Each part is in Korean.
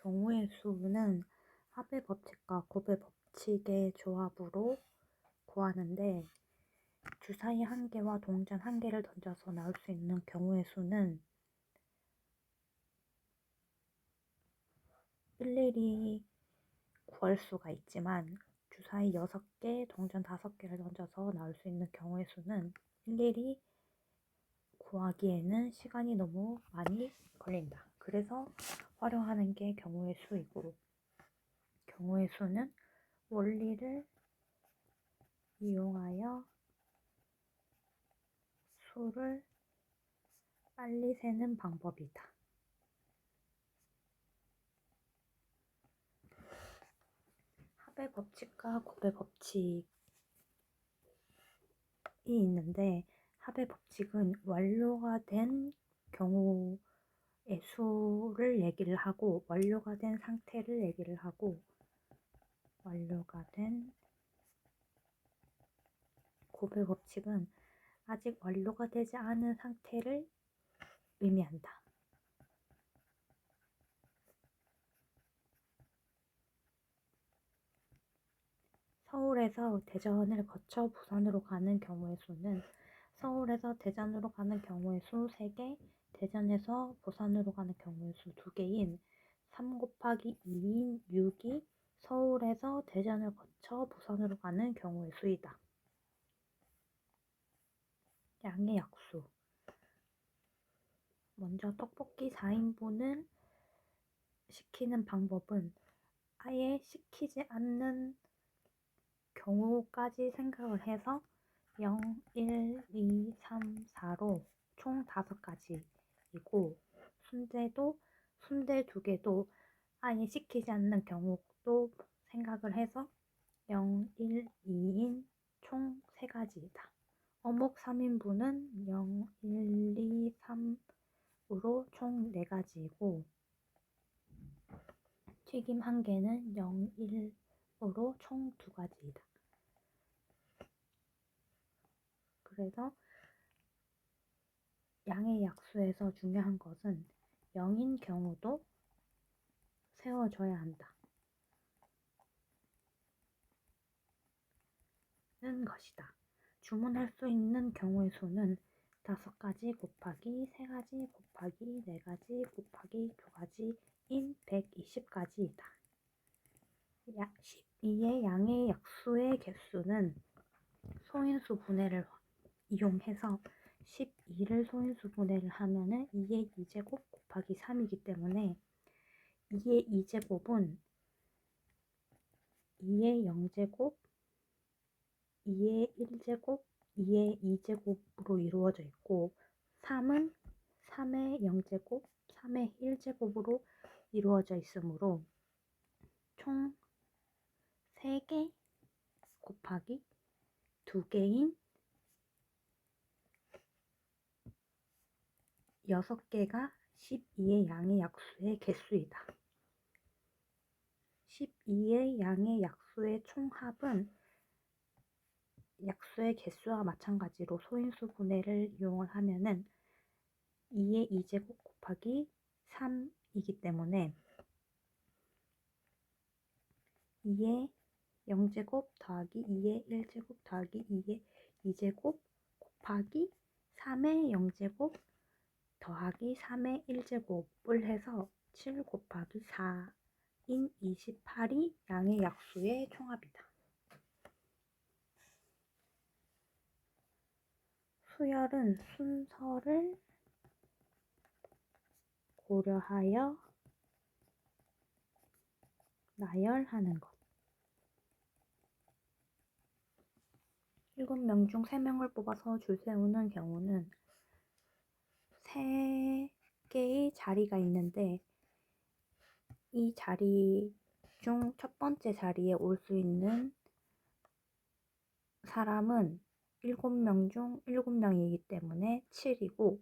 경우의 수는 합의 법칙과 곱의 법칙의 조합으로 구하는데 주사위 한 개와 동전 한 개를 던져서 나올 수 있는 경우의 수는 일일이 구할 수가 있지만 주사위 6개, 동전 5개를 던져서 나올 수 있는 경우의 수는 일일이 구하기에는 시간이 너무 많이 걸린다. 그래서 활용하는 게 경우의 수이고, 경우의 수는 원리를 이용하여 수를 빨리 세는 방법이다. 합의 법칙과 곱의 법칙이 있는데, 합의 법칙은 완료가 된 경우의 수를 얘기를 하고, 완료가 된 상태를 얘기를 하고, 완료가 된 곱의 법칙은 아직 완료가 되지 않은 상태를 의미한다. 서울에서 대전을 거쳐 부산으로 가는 경우의 수는 서울에서 대전으로 가는 경우의 수 3개, 대전에서 부산으로 가는 경우의 수 2개인 3 곱하기 2인 6이 서울에서 대전을 거쳐 부산으로 가는 경우의 수이다. 양의 약수. 먼저 떡볶이 4인분을 시키는 방법은 아예 시키지 않는 경우까지 생각을 해서 0, 1, 2, 3, 4로 총 5가지이고, 순대 2개도 아예 시키지 않는 경우도 생각을 해서 0, 1, 2인 총 3가지이다. 어묵 3인분은 0, 1, 2, 3으로 총 4가지이고, 튀김 1개는 0, 1으로 총 2가지이다. 그래서 양의 약수에서 중요한 것은 0인 경우도 세워줘야 한다. 는 것이다. 주문할 수 있는 경우의 수는 5가지 곱하기 3가지 곱하기 4가지 곱하기 2가지인 120가지이다. 12의 양의 약수의 개수는 소인수 분해를 이용해서 12를 소인수 분해를 하면은 2의 2제곱 곱하기 3이기 때문에 2의 2제곱은 2의 0제곱, 2의 1제곱, 2의 2제곱으로 이루어져 있고 3은 3의 0제곱, 3의 1제곱으로 이루어져 있으므로 총 3개 곱하기 2개인 6개가 12의 양의 약수의 개수이다. 12의 양의 약수의 총합은 약수의 개수와 마찬가지로 소인수 분해를 이용을 하면은 2의 2제곱 곱하기 3이기 때문에 2의 0제곱 더하기 2의 1제곱 더하기 2의 2제곱 곱하기 3의 0제곱 더하기 3의 1제곱을 해서 7 곱하기 4인 28이 양의 약수의 총합이다. 수열은 순서를 고려하여 나열하는 것. 7명 중 3명을 뽑아서 줄 세우는 경우는 3개의 자리가 있는데 이 자리 중 첫 번째 자리에 올 수 있는 사람은 7명 중 7명이기 때문에 7이고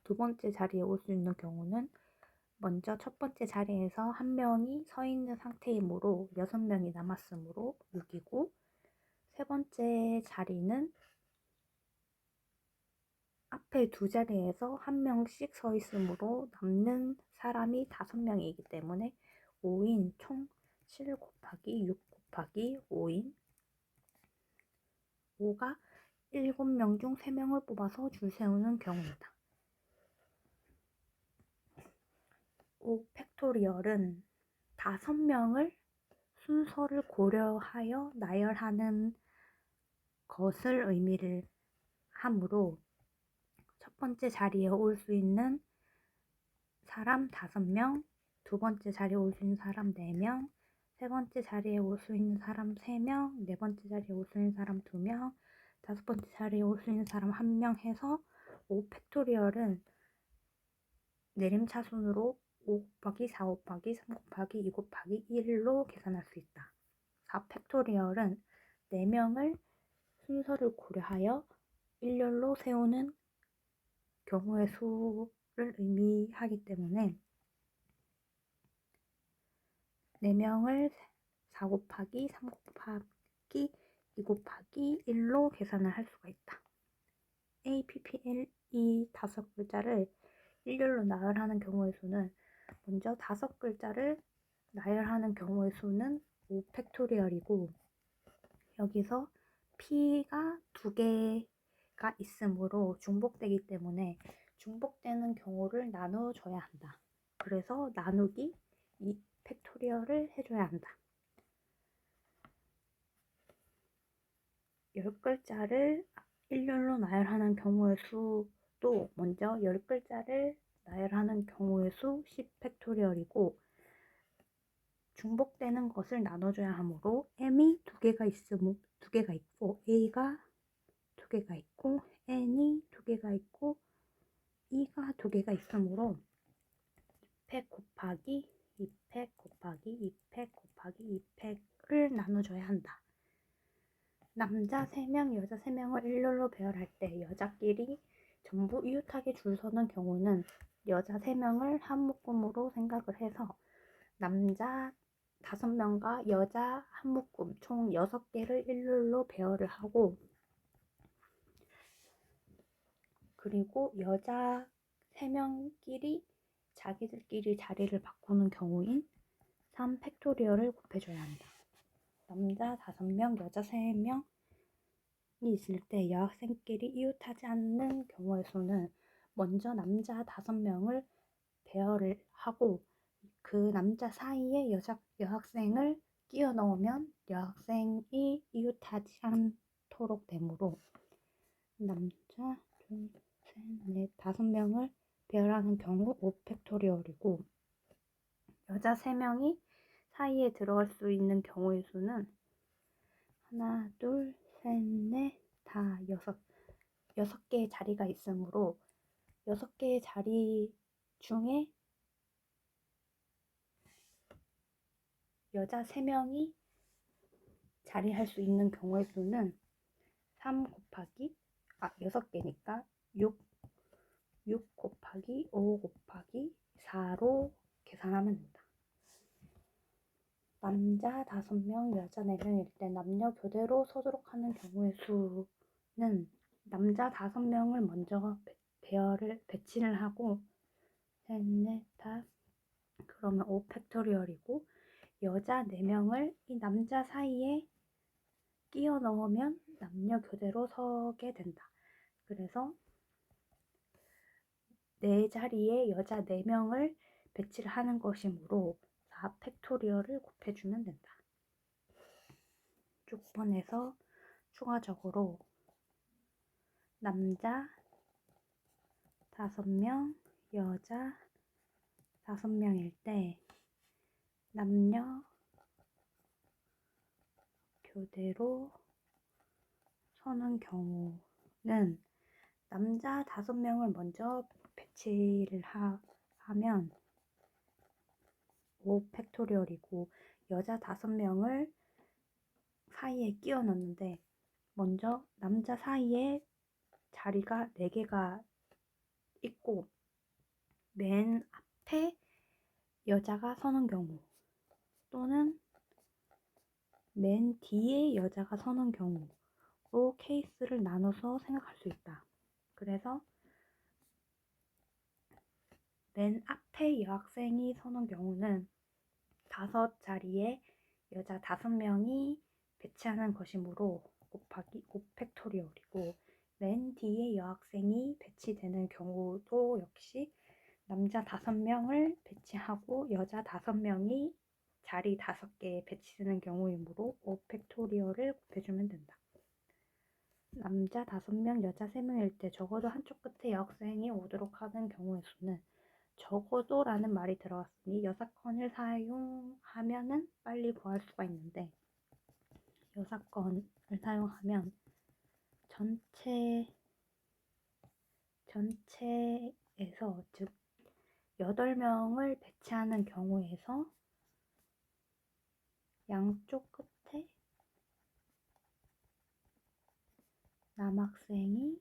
두 번째 자리에 올 수 있는 경우는 먼저 첫 번째 자리에서 한 명이 서 있는 상태이므로 6명이 남았으므로 6이고 세 번째 자리는 앞에 두 자리에서 한 명씩 서 있으므로 남는 사람이 5명이기 때문에 5인 총 7 곱하기 6 곱하기 5인 5가 7명 중 3명을 뽑아서 줄 세우는 경우이다. 5 팩토리얼은 5명을 순서를 고려하여 나열하는 것을 의미를 하므로 첫 번째 자리에 올 수 있는 사람 5명, 두 번째 자리에 올 수 있는 사람 4명, 세 번째 자리에 올 수 있는 사람 3명, 네 번째 자리에 올 수 있는 사람 2명, 다섯 번째 자리에 올 수 있는 사람 1명 해서 5 팩토리얼은 내림차순으로 5 곱하기 4 곱하기 3 곱하기 2 곱하기 1로 계산할 수 있다. 4 팩토리얼은 4명을 순서를 고려하여 일렬로 세우는 경우의 수를 의미하기 때문에 4명을 4 곱하기 3 곱하기 2 곱하기 1로 계산을 할 수가 있다. APPL 이 5글자를 일렬로 나열하는 경우의 수는 먼저 5글자를 나열하는 경우의 수는 5 팩토리얼이고 여기서 P가 2개가 있으므로 중복되기 때문에 중복되는 경우를 나눠줘야 한다. 그래서 나누기 2 팩토리얼을 해줘야 한다. 10글자를 일렬로 나열하는 경우의 수도 먼저 10글자를 나열하는 경우의 수 10 팩토리얼이고 중복되는 것을 나눠줘야 하므로 m이 2개가 있고 a가 2개가 있고 n이 2개가 있고 e가 2개가 있으므로 2팩 곱하기 2팩 곱하기 2팩 곱하기 2팩을 나눠줘야 한다. 남자 3명, 여자 3명을 일렬로 배열할 때 여자끼리 전부 이웃하게 줄 서는 경우는 여자 3명을 한 묶음으로 생각을 해서 남자 5명과 여자 한 묶음 총 6개를 일렬로 배열을 하고 그리고 여자 3명끼리 자기들끼리 자리를 바꾸는 경우인 3 팩토리얼을 곱해줘야 한다. 남자 5명, 여자 3명이 있을 때 여학생끼리 이웃하지 않는 경우의 수는 먼저 남자 5명을 배열을 하고 그 남자 사이에 여학생을 끼워 넣으면 여학생이 이웃하지 않도록 되므로 남자 둘, 셋, 넷, 5명을 배열하는 경우 5 팩토리얼이고 여자 3명이 사이에 들어갈 수 있는 경우의 수는 하나, 둘, 셋, 넷, 다 6개의 자리가 있으므로 6개의 자리 중에 여자 3명이 자리할 수 있는 경우의 수는 3 곱하기 6개니까 6 곱하기 5 곱하기 4로 계산하면 된다. 남자 5명, 여자 4명일 때 남녀 교대로 서도록 하는 경우의 수는 남자 5명을 먼저 배치를 하고 셋, 넷, 다 그러면 5 팩토리얼이고 여자 4명을 이 남자 사이에 끼워 넣으면 남녀 교대로 서게 된다. 그래서 네 자리에 여자 4명을 배치를 하는 것이므로 4 팩토리얼을 곱해주면 된다. 6번에서 추가적으로 남자 5명, 여자 5명일 때 남녀 교대로 서는 경우는 남자 5명을 먼저 배치를 하면 5 팩토리얼이고 여자 5명을 사이에 끼워 넣는데 먼저 남자 사이에 자리가 4개가 있고 맨 앞에 여자가 서는 경우 또는 맨 뒤에 여자가 서는 경우로 케이스를 나눠서 생각할 수 있다. 그래서 맨 앞에 여학생이 서는 경우는 5자리에 여자 5명이 배치하는 것이므로 곱하기 5팩토리얼이고, 맨 뒤에 여학생이 배치되는 경우도 역시 남자 5명을 배치하고 여자 5명이 자리 5개에 배치되는 경우이므로 5팩토리얼을 곱해주면 된다. 남자 5명, 여자 3명일 때 적어도 한쪽 끝에 여학생이 오도록 하는 경우의 수는, 적어도 라는 말이 들어갔으니 여사건을 사용하면은 빨리 구할 수가 있는데, 여사건을 사용하면 전체에서, 즉 8명을 배치하는 경우에서 양쪽 끝에 남학생이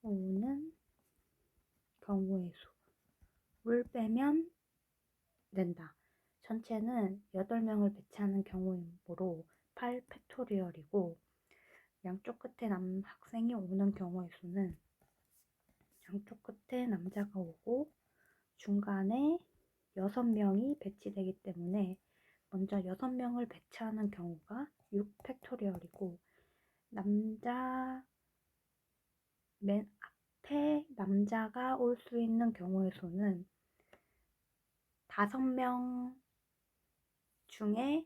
오는 경우의 수를 빼면 된다. 전체는 8명을 배치하는 경우이므로 8팩토리얼이고, 양쪽 끝에 남학생이 오는 경우의 수는 양쪽 끝에 남자가 오고 중간에 6명이 배치되기 때문에 먼저 6명을 배치하는 경우가 6팩토리얼이고, 맨 앞에 남자가 올 수 있는 경우의 수는 5명 중에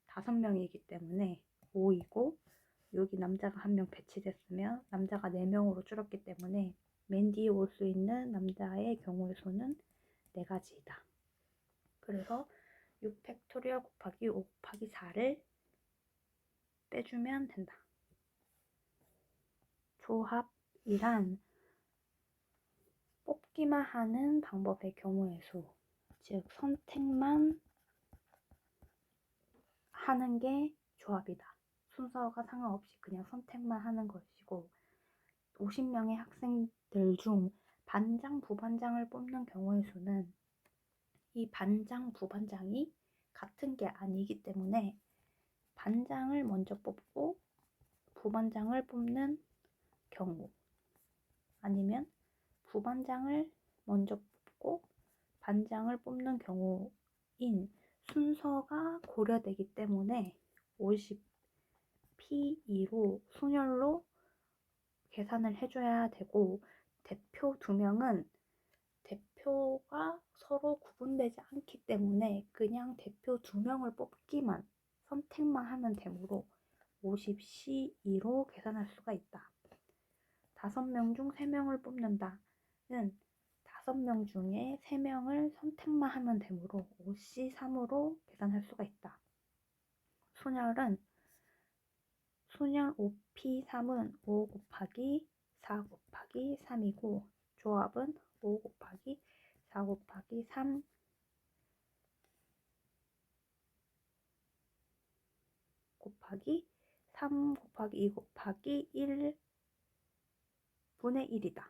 5명이기 때문에 5이고, 여기 남자가 1명 배치됐으면 남자가 4명으로 줄었기 때문에 맨 뒤에 올 수 있는 남자의 경우의 수는 4가지이다. 그래서 6팩토리얼 곱하기 5 곱하기 4를 빼주면 된다. 조합이란 뽑기만 하는 방법의 경우의 수, 즉 선택만 하는 게 조합이다. 순서가 상관없이 그냥 선택만 하는 것이고, 50명의 학생들 중 반장, 부반장을 뽑는 경우의 수는 이 반장, 부반장이 같은 게 아니기 때문에 반장을 먼저 뽑고 부반장을 뽑는 경우, 아니면 부반장을 먼저 뽑고 반장을 뽑는 경우인 순서가 고려되기 때문에 50P2로 순열로 계산을 해줘야 되고, 대표 2명은 대표가 서로 구분되지 않기 때문에 그냥 대표 2명을 뽑기만, 선택만 하면 되므로 50C2로 계산할 수가 있다. 5명 중 3명을 뽑는다는 5명 중에 3명을 선택만 하면 되므로 5C3으로 계산할 수가 있다. 순열 5P3은 5 곱하기 4 곱하기 3이고, 조합은 5 곱하기 4 곱하기 3 곱하기 3 곱하기 2 곱하기 1분의 1이다.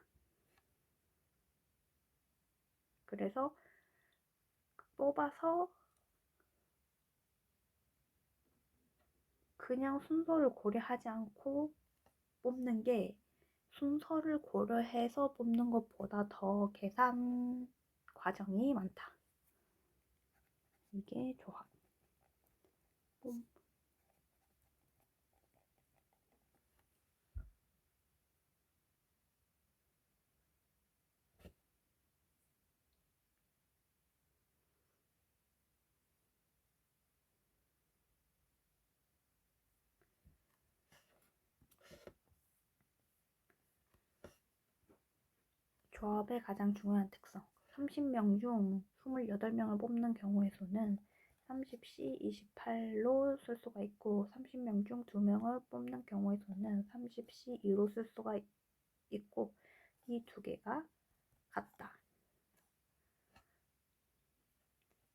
그래서 뽑아서 그냥 순서를 고려하지 않고 뽑는 게 순서를 고려해서 뽑는 것보다 더 계산 과정이 많다. 이게 조합. 조합의 가장 중요한 특성. 30명 중 28명을 뽑는 경우의 수는 30C28로 쓸 수가 있고, 30명 중 2명을 뽑는 경우의 수는 30C2로 쓸 수가 있고, 이 두 개가 같다.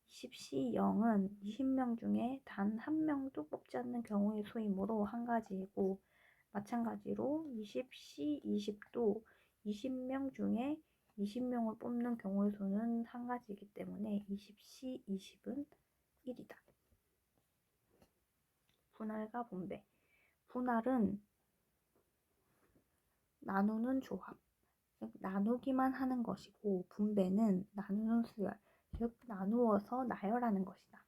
20C0은 20명 중에 단 1명도 뽑지 않는 경우의 수이므로 1가지이고, 마찬가지로 20C20도 20명 중에 20명을 뽑는 경우의 수는 1가지이기 때문에 20C20은 1이다. 분할과 분배. 분할은 나누는 조합, 즉 나누기만 하는 것이고 분배는 나누는 수열, 즉 나누어서 나열하는 것이다.